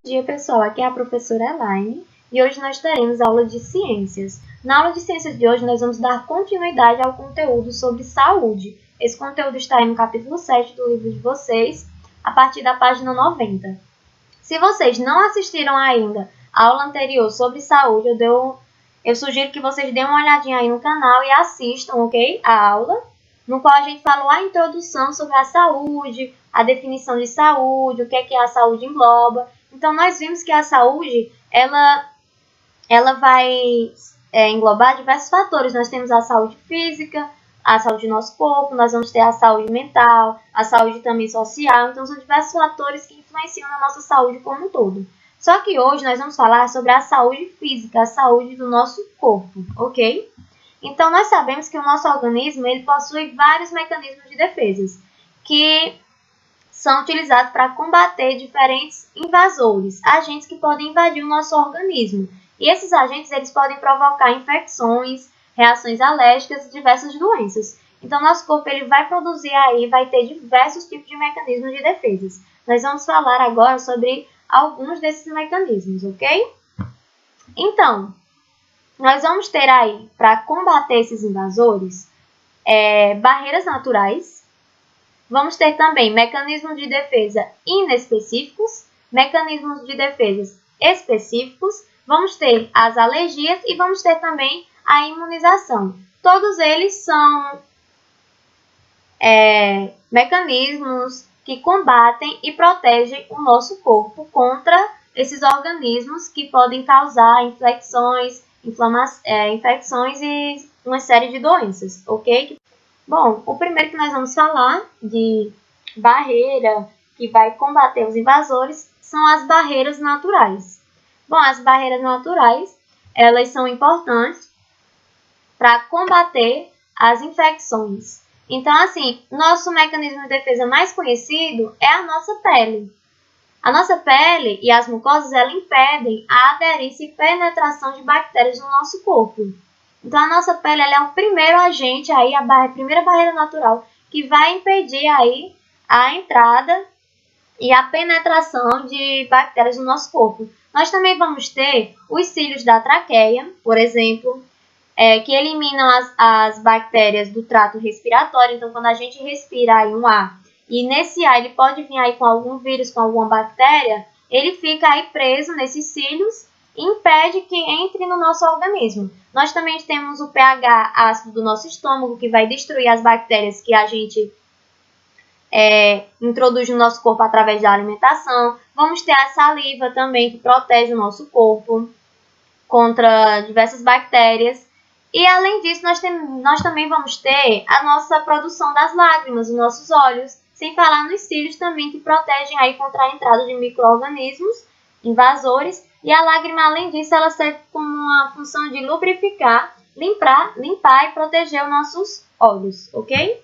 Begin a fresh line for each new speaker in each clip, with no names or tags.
Bom dia, pessoal, aqui é a professora Elaine e hoje nós teremos aula de ciências. Na aula de ciências de hoje nós vamos dar continuidade ao conteúdo sobre saúde. Esse conteúdo está aí no capítulo 7 do livro de vocês, a partir da página 90. Se vocês não assistiram ainda a aula anterior sobre saúde, eu sugiro que vocês deem uma olhadinha aí no canal e assistam, ok? A aula, no qual a gente falou a introdução sobre a saúde, a definição de saúde, o que é que a saúde engloba. Então, nós vimos que a saúde, ela vai englobar diversos fatores. Nós temos a saúde física, a saúde do nosso corpo, nós vamos ter a saúde mental, a saúde também social. Então, são diversos fatores que influenciam na nossa saúde como um todo. Só que hoje nós vamos falar sobre a saúde física, a saúde do nosso corpo, ok? Então, nós sabemos que o nosso organismo ele possui vários mecanismos de defesa que são utilizados para combater diferentes invasores, agentes que podem invadir o nosso organismo. E esses agentes eles podem provocar infecções, reações alérgicas e diversas doenças. Então, nosso corpo ele vai produzir aí, vai ter diversos tipos de mecanismos de defesa. Nós vamos falar agora sobre alguns desses mecanismos, ok? Então, nós vamos ter aí, para combater esses invasores, barreiras naturais. Vamos ter também mecanismos de defesa inespecíficos, mecanismos de defesa específicos, vamos ter as alergias e vamos ter também a imunização. Todos eles são mecanismos que combatem e protegem o nosso corpo contra esses organismos que podem causar infecções e uma série de doenças, ok? Bom, o primeiro que nós vamos falar de barreira que vai combater os invasores são as barreiras naturais. Bom, as barreiras naturais, elas são importantes para combater as infecções. Então, assim, nosso mecanismo de defesa mais conhecido é a nossa pele. A nossa pele e as mucosas, elas impedem a aderência e penetração de bactérias no nosso corpo. Então, a nossa pele ela é o primeiro agente, aí, a primeira barreira natural, que vai impedir aí a entrada e a penetração de bactérias no nosso corpo. Nós também vamos ter os cílios da traqueia, por exemplo, que eliminam as bactérias do trato respiratório. Então, quando a gente respira aí um ar, e nesse ar ele pode vir aí com algum vírus, com alguma bactéria, ele fica aí preso nesses cílios e impede que entre no nosso organismo. Nós também temos o pH ácido do nosso estômago, que vai destruir as bactérias que a gente introduz no nosso corpo através da alimentação. Vamos ter a saliva também, que protege o nosso corpo contra diversas bactérias. E além disso, nós também vamos ter a nossa produção das lágrimas, os nossos olhos, sem falar nos cílios também, que protegem aí contra a entrada de micro-organismos invasores. E a lágrima, além disso, ela serve como uma função de lubrificar, limpar e proteger os nossos olhos, ok?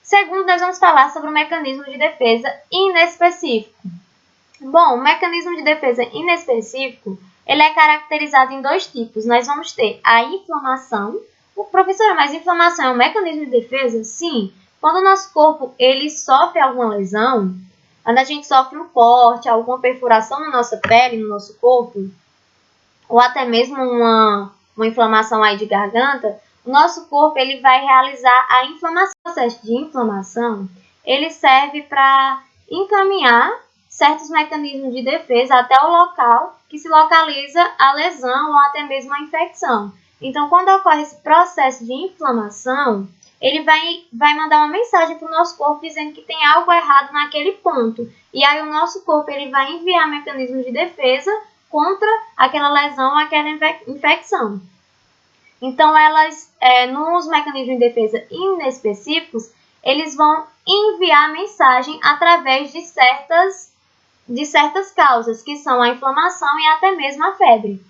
Segundo, nós vamos falar sobre o mecanismo de defesa inespecífico. Bom, o mecanismo de defesa inespecífico, ele é caracterizado em dois tipos. Nós vamos ter a inflamação. Professora, mas inflamação é um mecanismo de defesa? Sim. Quando o nosso corpo ele sofre alguma lesão, quando a gente sofre um corte, alguma perfuração na nossa pele, no nosso corpo, ou até mesmo uma inflamação aí de garganta, o nosso corpo ele vai realizar a inflamação. O processo de inflamação ele serve para encaminhar certos mecanismos de defesa até o local que se localiza a lesão ou até mesmo a infecção. Então, quando ocorre esse processo de inflamação, ele vai mandar uma mensagem para o nosso corpo dizendo que tem algo errado naquele ponto. E aí o nosso corpo ele vai enviar mecanismos de defesa contra aquela lesão ou aquela infecção. Então, nos mecanismos de defesa inespecíficos, eles vão enviar mensagem através de certas causas, que são a inflamação e até mesmo a febre.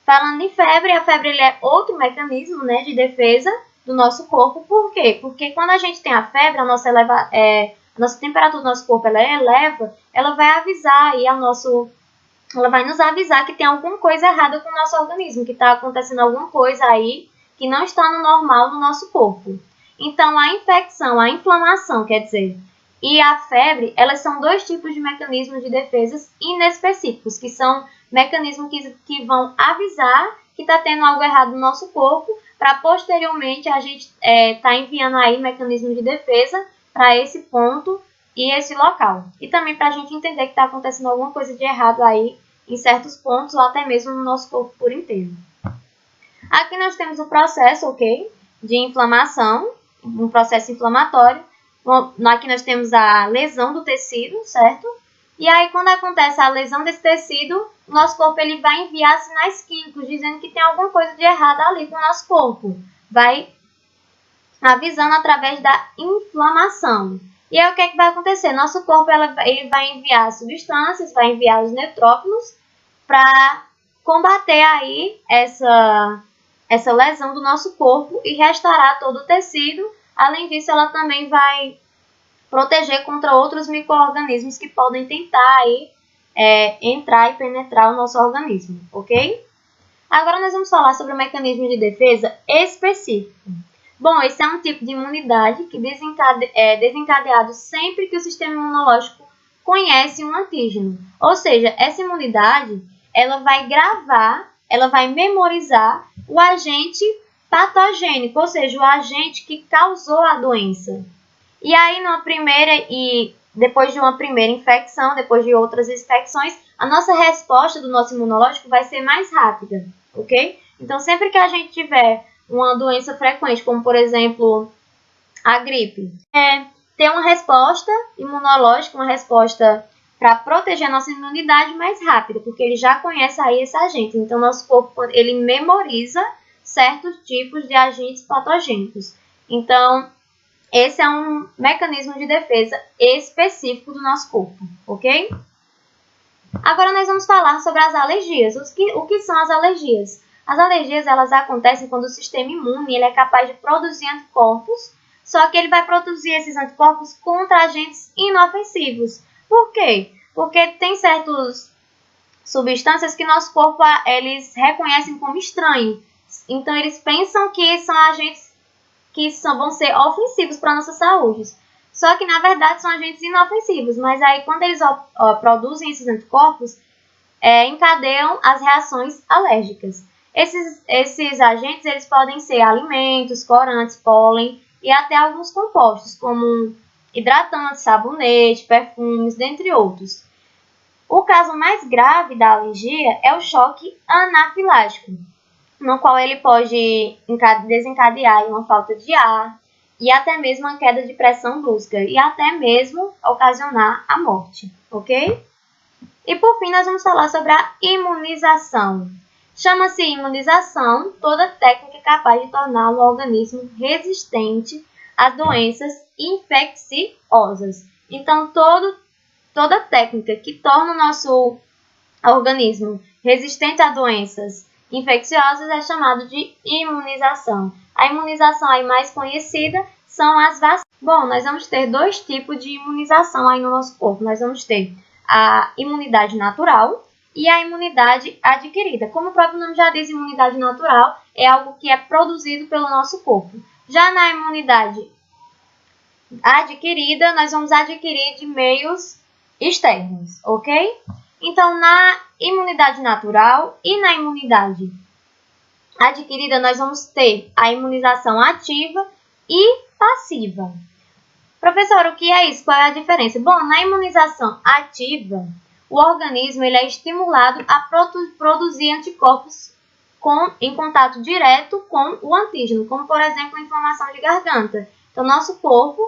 Falando em febre, a febre ele é outro mecanismo, né, de defesa do nosso corpo. Por quê? Porque quando a gente tem a febre, a nossa temperatura do nosso corpo ela eleva, ela vai avisar aí ela vai nos avisar que tem alguma coisa errada com o nosso organismo, que está acontecendo alguma coisa aí que não está no normal no nosso corpo. Então, a infecção, a inflamação, quer dizer, e a febre, elas são dois tipos de mecanismos de defesa inespecíficos, que são mecanismos que vão avisar que está tendo algo errado no nosso corpo, para posteriormente a gente tá enviando aí mecanismos de defesa para esse ponto e esse local. E também para a gente entender que está acontecendo alguma coisa de errado aí em certos pontos ou até mesmo no nosso corpo por inteiro. Aqui nós temos o processo, ok, de inflamação, um processo inflamatório. Aqui nós temos a lesão do tecido, certo? E aí, quando acontece a lesão desse tecido, o nosso corpo ele vai enviar sinais químicos, dizendo que tem alguma coisa de errado ali com o nosso corpo. Vai avisando através da inflamação. E aí, o que é que vai acontecer? Nosso corpo ele vai enviar substâncias, vai enviar os neutrófilos para combater aí essa lesão do nosso corpo e restaurar todo o tecido. Além disso, ela também vai proteger contra outros micro-organismos que podem tentar aí, entrar e penetrar o nosso organismo, ok? Agora nós vamos falar sobre o mecanismo de defesa específico. Bom, esse é um tipo de imunidade que é desencadeado sempre que o sistema imunológico conhece um antígeno. Ou seja, essa imunidade ela vai gravar, ela vai memorizar o agente patogênico, ou seja, o agente que causou a doença. E aí, depois de uma primeira infecção, depois de outras infecções, a nossa resposta do nosso imunológico vai ser mais rápida, ok? Então, sempre que a gente tiver uma doença frequente, como por exemplo a gripe, ter uma resposta imunológica, uma resposta para proteger a nossa imunidade mais rápida, porque ele já conhece aí esse agente. Então, nosso corpo ele memoriza certos tipos de agentes patogênicos. Então, esse é um mecanismo de defesa específico do nosso corpo, ok? Agora nós vamos falar sobre as alergias. O que são as alergias? As alergias elas acontecem quando o sistema imune ele é capaz de produzir anticorpos, só que ele vai produzir esses anticorpos contra agentes inofensivos. Por quê? Porque tem certas substâncias que nosso corpo eles reconhecem como estranho. Então eles pensam que são agentes que vão ser ofensivos para a nossa saúde. Só que, na verdade, são agentes inofensivos. Mas aí, quando eles produzem esses anticorpos, encadeiam as reações alérgicas. Esses agentes eles podem ser alimentos, corantes, pólen e até alguns compostos, como hidratantes, sabonete, perfumes, dentre outros. O caso mais grave da alergia é o choque anafilático, no qual ele pode desencadear uma falta de ar e até mesmo uma queda de pressão brusca e até mesmo ocasionar a morte, ok? E por fim nós vamos falar sobre a imunização. Chama-se imunização toda técnica capaz de tornar o organismo resistente a doenças infecciosas. Então toda técnica que torna o nosso organismo resistente a doenças infecciosas é chamado de imunização. A imunização aí mais conhecida são as vacinas. Bom, nós vamos ter dois tipos de imunização aí no nosso corpo. Nós vamos ter a imunidade natural e a imunidade adquirida. Como o próprio nome já diz, imunidade natural é algo que é produzido pelo nosso corpo. Já na imunidade adquirida, nós vamos adquirir de meios externos, ok? Então, na imunidade natural e na imunidade adquirida, nós vamos ter a imunização ativa e passiva. Professor, o que é isso? Qual é a diferença? Bom, na imunização ativa, o organismo ele é estimulado a produzir anticorpos em contato direto com o antígeno, como, por exemplo, a inflamação de garganta. Então, nosso corpo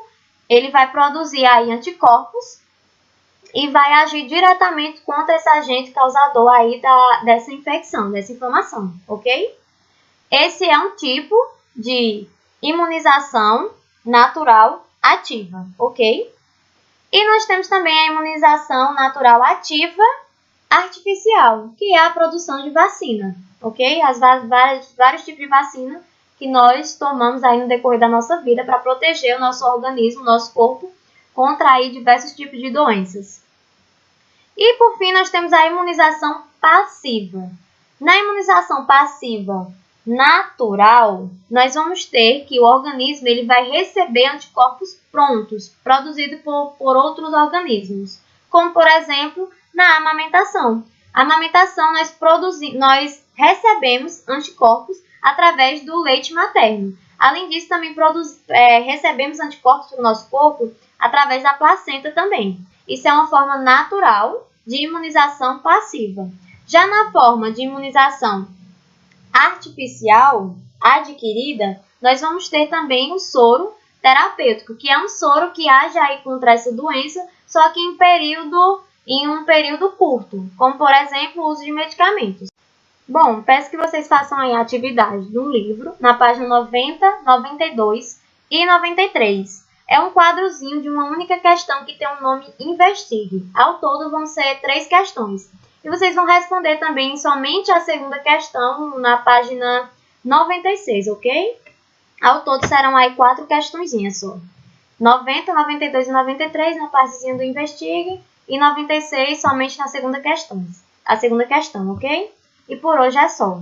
ele vai produzir aí anticorpos e vai agir diretamente contra esse agente causador aí dessa infecção, dessa inflamação, ok? Esse é um tipo de imunização natural ativa, ok? E nós temos também a imunização natural ativa artificial, que é a produção de vacina, ok? Vários tipos de vacina que nós tomamos aí no decorrer da nossa vida para proteger o nosso organismo, o nosso corpo, contra aí diversos tipos de doenças. E, por fim, nós temos a imunização passiva. Na imunização passiva, natural, nós vamos ter que o organismo ele vai receber anticorpos prontos, produzidos por outros organismos, como, por exemplo, na amamentação. A amamentação, nós recebemos anticorpos através do leite materno. Além disso, também recebemos anticorpos para o nosso corpo através da placenta também. Isso é uma forma natural de imunização passiva. Já na forma de imunização artificial, adquirida, nós vamos ter também o soro terapêutico, que é um soro que age aí contra essa doença, só que em um período curto, como, por exemplo, o uso de medicamentos. Bom, peço que vocês façam aí a atividade do livro, na página 90, 92 e 93. É um quadrozinho de uma única questão que tem o nome Investigue. Ao todo vão ser 3 questões. E vocês vão responder também somente a segunda questão na página 96, ok? Ao todo serão aí 4 questõezinhas só. 90, 92 e 93 na partezinha do Investigue e 96 somente na segunda questão. A segunda questão, ok? E por hoje é só.